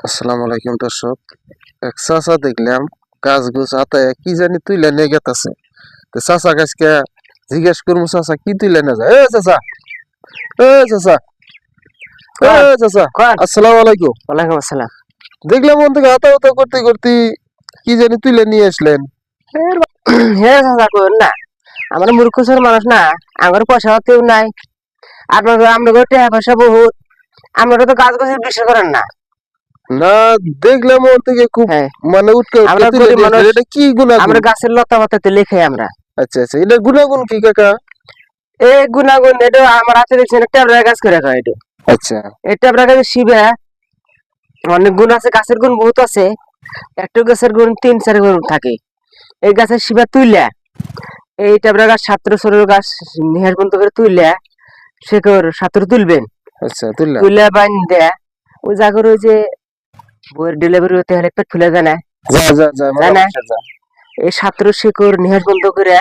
আসসালামু আলাইকুম দর্শক। এক চাচা দেখলাম গাছ গুছ আতায় কি জানি তুইলে নিয়ে গেতাছে। তো চাচা গাছকে জিজ্ঞেস করবো, চাচা কি তুইলে নিয়ে যায়? চাচা, চাচা, কোন চাচা, কোন আসসালামু আলাইকুম। ওয়ালাইকুম আসসালাম। দেখলাম মন থেকে হাতা হাতা করতে করতে কি জানি তুইলে নিয়ে আসলেন। হে চাচা কোন না, আমরা মূর্খ ছোট মানুষ না, আমার পয়সা কেউ নাই। আপনার আমরা টাকা পয়সা বহুত, আমরা তো গাছ গাছের বিশ্বাস করেন না। না, দেখলাম ওর থেকে খুব হ্যাঁ, মানে উঠকে আমরা তুলে গরিব নিয়ে মানুষ, আসলেন। এটা কি গুণাগুণ? আমরা গাছের লতা পাতাতে লিখে আমরা। আচ্ছা আচ্ছা, এটা গুণাগুণ কি কাকা? এই গুণাগুণ এটা আমার হাতে দেখছেন ট্যাবরা গাছ করে খায় এটা। আচ্ছা, এই ট্যাবরা গাছের শিবে অনেক গুণ আছে, গাছের গুণ বহুত আছে। একটা গাছের গুণ 3-4 গুণ থাকে। এই গাছের শিবা তুইলা, এই ট্যাবরা গাছ 17 গাছ নিহার পর্যন্ত করে তুইলা সে সাঁতর তুলবেন, আচ্ছা, তুললাম। তুলে বান দেয়া ওই জায়গার ওই যে বইয়ের ডেলিভারি হতে হলে পেট ফুলে যায় না, যা যা যা যায় না? যা। এই 17 শিকড় নিহার বন্ধ করে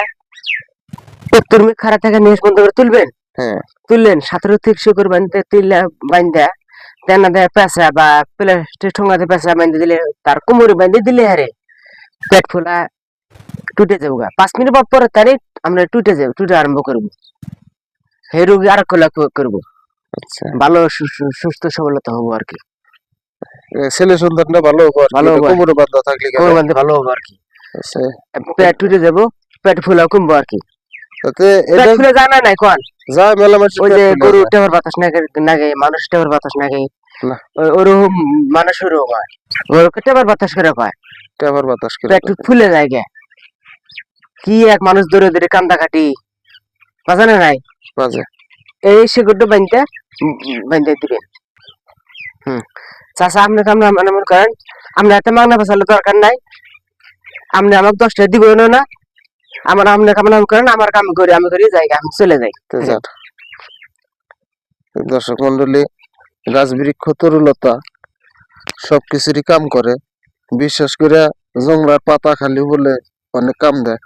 70 মিনিট খারাপ থাকে নিহার বন্ধ করে তুলবেন। হ্যাঁ, তুললেন 17 থেকে শিকড় বানতে তুললে বান্ধা তেনা দেয় পেঁচা বা প্লাস্টিক ঠোঙাতে পেঁচা বান্ধে দিলে, তার কোমরে বান্ধে দিলে হারে পেট ফোলা টুটে যাবো। 5 মিনিট পরে তারই আমরা টুটে যাবো, টুটে আরম্ভ করবো। সেই রোগী আর করবো, আচ্ছা। ভালো সুস্থ সবলতা হবো আর কি। ছেলে সন্তানটা ভালো হবো আর কি, ভালো হবো, কোমরে বাঁধা থাকলে কেন? কোমর বান্ধে ভালো হবো আর কি। আচ্ছা, পেট টুটে যাবো, পেট ফুলা কমবো আর কি। তাতে পেট এটা ফুলে জানা নাই কোন যা মেলা মাসে ওই যে পেট ফুলে গরু যায়। টেপর বাতাস নাগে মানুষ টেপর বাতাস নাগে, না, ওরকম মানুষেরও হয়, গরুকে টেপর বাতাস করে পায়, টেপার বাতাস করে পেট ফুলে যায় গে। কি এক মানুষ ধরে ধরে কান্দা কাটি বাজানো নাই, বাজে। এই শিকড়টা বান্ধে দিবেন। চাষা আপনাকে আমরা মনে করেন আমরা এত মাংনা ফসলের দরকার নাই, আপনি আমাকে 10 টাকা দিবেন না, আমার আপনাকে মনে করেন আমার কাম করি, আমি করি যাই, আমি চলে যাই। তো যার দর্শক মন্ডলী, গাছ বৃক্ষ তরুলতা সবকিছুরই কাম করে। বিশেষ করে জংলার পাতা খালি বলে অনেক কাম দেয়।